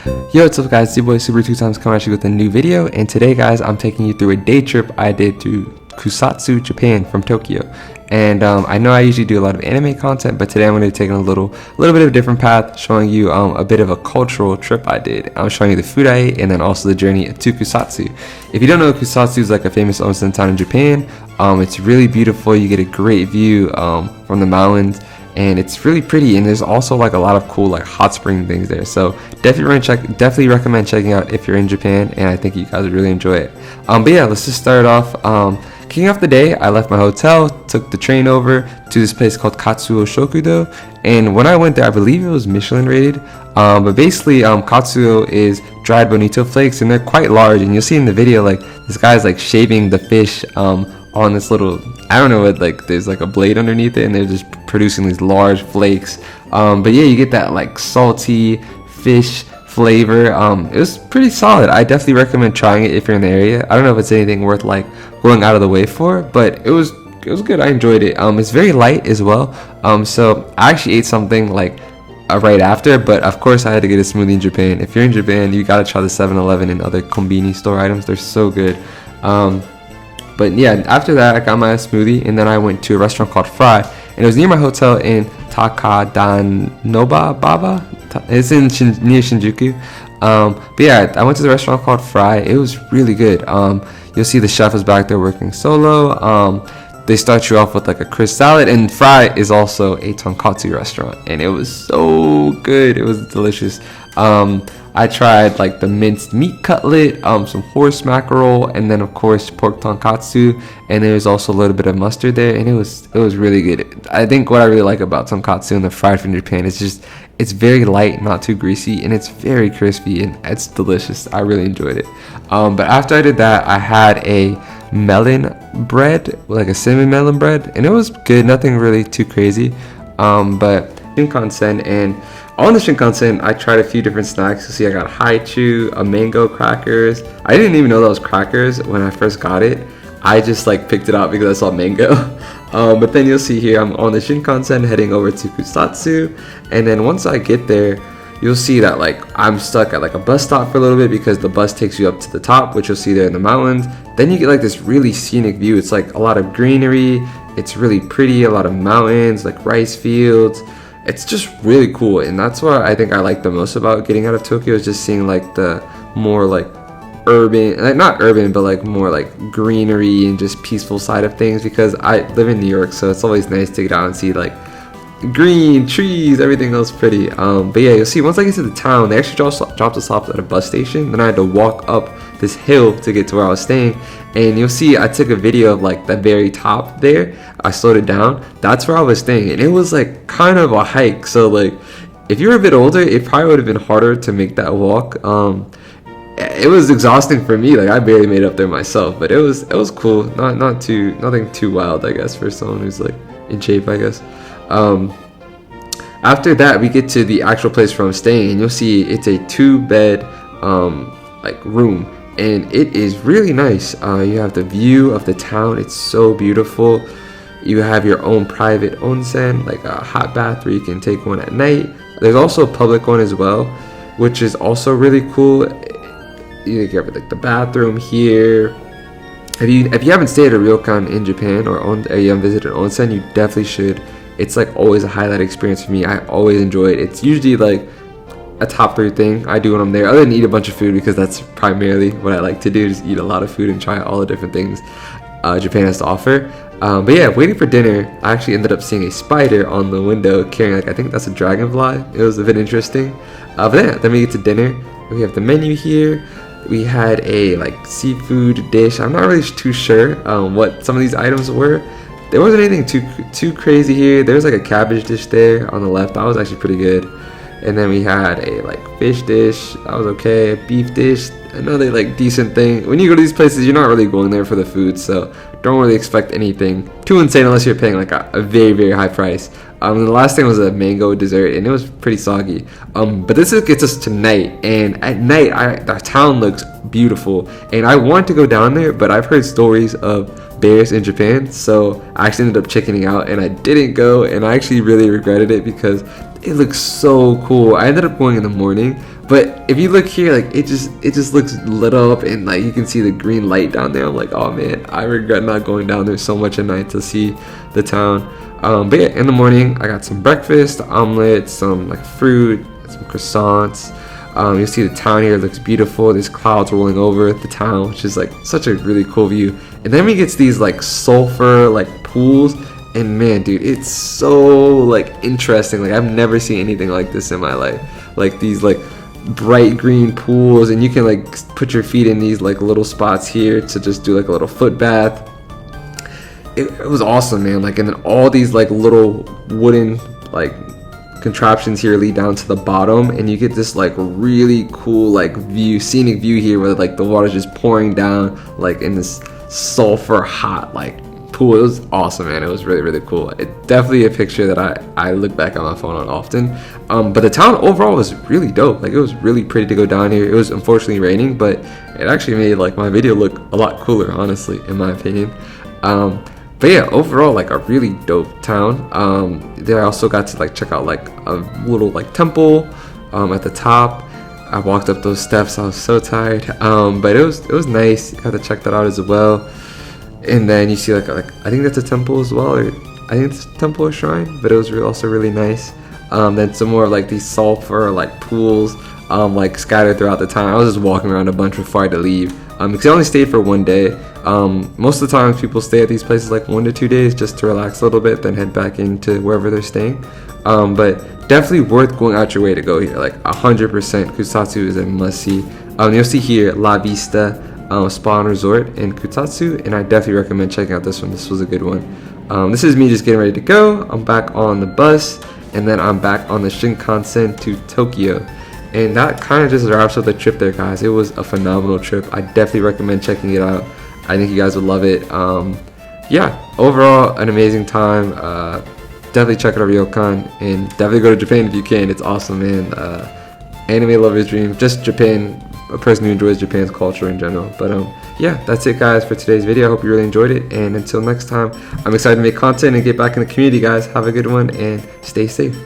Yo, what's up guys, it's your boy Super 2 Times coming at you with a new video, and today guys I'm taking you through a day trip I did to Kusatsu, Japan from Tokyo. And I know I usually do a lot of anime content, but today I'm going to be taking a little bit of a different path, showing you a bit of a cultural trip I did. I'm showing you the food I ate and then also the journey to Kusatsu. If you don't know, Kusatsu is like a famous onsen town in Japan. It's really beautiful. You get a great view from the mountains, and it's really pretty, and there's also like a lot of cool like hot spring things there. So definitely recommend checking out if you're in Japan, and I think you guys would really enjoy it. But yeah, let's just start off. Kicking off the day, I left my hotel, took the train over to this place called Katsuo Shokudo, and when I went there, I believe it was Michelin rated. But basically, Katsuo is dried bonito flakes, and they're quite large, and you'll see in the video like this guy's like shaving the fish on this little, I don't know what, like there's like a blade underneath it, and they're just producing these large flakes. But yeah, you get that like salty fish flavor. It was pretty solid. I definitely recommend trying it if you're in the area. I don't know if it's anything worth like going out of the way for, but it was good. I enjoyed it. It's very light as well. So I actually ate something like right after, but of course I had to get a smoothie in Japan. If you're in Japan, you gotta try the 7-Eleven and other konbini store items. They're so good. But yeah, after that I got my smoothie, and then I went to a restaurant called Fry, and it was near my hotel in Takadanoba Baba. It's near Shinjuku. But yeah, I went to the restaurant called Fry. It was really good. You'll see the chef is back there working solo. They start you off with like a crisp salad, and Fry is also a tonkatsu restaurant, and it was so good. It was delicious. I tried like the minced meat cutlet, some horse mackerel, and then of course pork tonkatsu, and there's also a little bit of mustard there, and it was really good. I think what I really like about tonkatsu and the fried from Japan is just it's very light, not too greasy, and it's very crispy, and it's delicious. I really enjoyed it. But after I did that, I had a melon bread, like a cinnamon melon bread, and it was good. Nothing really too crazy. But Shinkansen, and on the Shinkansen, I tried a few different snacks. You see, I got haichu, a mango crackers. I didn't even know that was crackers when I first got it. I just like picked it out because I saw mango. But then you'll see here I'm on the Shinkansen heading over to Kusatsu, and then once I get there, you'll see that like I'm stuck at like a bus stop for a little bit because the bus takes you up to the top, which you'll see there in the mountains. Then you get like this really scenic view. It's like a lot of greenery. It's really pretty, a lot of mountains, like rice fields. It's just really cool, and that's what I think I like the most about getting out of Tokyo, is just seeing like the more like urban, like not urban, but like more like greenery and just peaceful side of things, because I live in New York, so it's always nice to get out and see like green trees, everything else pretty. But yeah, you'll see once I get to the town, they actually dropped us off at a bus station. Then I had to walk up this hill to get to where I was staying, and you'll see I took a video of like the very top there. I slowed it down. That's where I was staying, and it was like kind of a hike, so like if you were a bit older, it probably would have been harder to make that walk. It was exhausting for me. Like I barely made it up there myself, but it was cool. Nothing too wild, I guess, for someone who's like in shape, I guess. After that, we get to the actual place where I'm staying, and you'll see it's a 2-bed like room, and it is really nice. You have the view of the town. It's so beautiful. You have your own private onsen, like a hot bath where you can take one at night. There's also a public one as well, which is also really cool. You have like the bathroom here. If you haven't stayed at a ryokan in Japan, or you haven't visited onsen, you definitely should. It's like always a highlight experience for me. I always enjoy it. It's usually like a top 3 thing I do when I'm there, other than eat a bunch of food, because that's primarily what I like to do, just eat a lot of food and try all the different things Japan has to offer. But yeah, waiting for dinner, I actually ended up seeing a spider on the window carrying like, I think that's a dragonfly. It was a bit interesting. But yeah, then we get to dinner. We have the menu here. We had a like seafood dish. I'm not really too sure what some of these items were. There wasn't anything too crazy here. There was like a cabbage dish there on the left. That was actually pretty good. And then we had a like fish dish. That was okay. A beef dish, another like decent thing. When you go to these places, you're not really going there for the food, so don't really expect anything too insane unless you're paying like a very, very high price. The last thing was a mango dessert, and it was pretty soggy. But this gets us to night, and at night, the town looks beautiful, and I want to go down there, but I've heard stories of bears in Japan, so I actually ended up chickening out, and I didn't go, and I actually really regretted it because it looks so cool. I ended up going in the morning, But if you look here, like it just looks lit up, and like you can see the green light down there. I'm like, oh man, I regret not going down there so much at night to see the town. But yeah, in the morning I got some breakfast, omelette, some like fruit, some croissants. You'll see the town here, it looks beautiful. There's clouds rolling over the town, which is like such a really cool view. And then we get to these like sulfur like pools, and man, dude, it's so like interesting. Like I've never seen anything like this in my life. Like these like bright green pools, and you can like put your feet in these like little spots here to just do like a little foot bath. It was awesome, man. Like, and then all these like little wooden like contraptions here lead down to the bottom, and you get this like really cool like scenic view here where like the water's just pouring down like in this sulfur hot like pool. It was awesome, man. It was really, really cool. It definitely a picture that I look back on my phone on often. But the town overall was really dope. Like it was really pretty to go down here. It was unfortunately raining, but it actually made like my video look a lot cooler, honestly, in my opinion. But yeah, overall like a really dope town. There I also got to like check out like a little like temple at the top. I walked up those steps. I was so tired, but it was nice. Got to check that out as well. And then you see like I think that's a temple as well, or I think it's a temple or shrine, but it was also really nice. Then some more of like these sulfur like pools like scattered throughout the town. I was just walking around a bunch before I had to leave because I only stayed for 1 day. Most of the time people stay at these places like 1 to 2 days just to relax a little bit, then head back into wherever they're staying. But definitely worth going out your way to go here. Like 100% Kusatsu is a must see. You'll see here La Vista Spa and Resort in Kusatsu, and I definitely recommend checking out this one. This was a good one. This is me just getting ready to go. I'm back on the bus, and then I'm back on the Shinkansen to Tokyo. And that kind of just wraps up the trip there, guys. It was a phenomenal trip. I definitely recommend checking it out. I think you guys would love it. Yeah, overall, an amazing time. Definitely check out our ryokan, and definitely go to Japan if you can. It's awesome, man. Anime lover's dream. Just Japan, a person who enjoys Japan's culture in general. But yeah, that's it, guys, for today's video. I hope you really enjoyed it, and until next time, I'm excited to make content and get back in the community, guys. Have a good one and stay safe.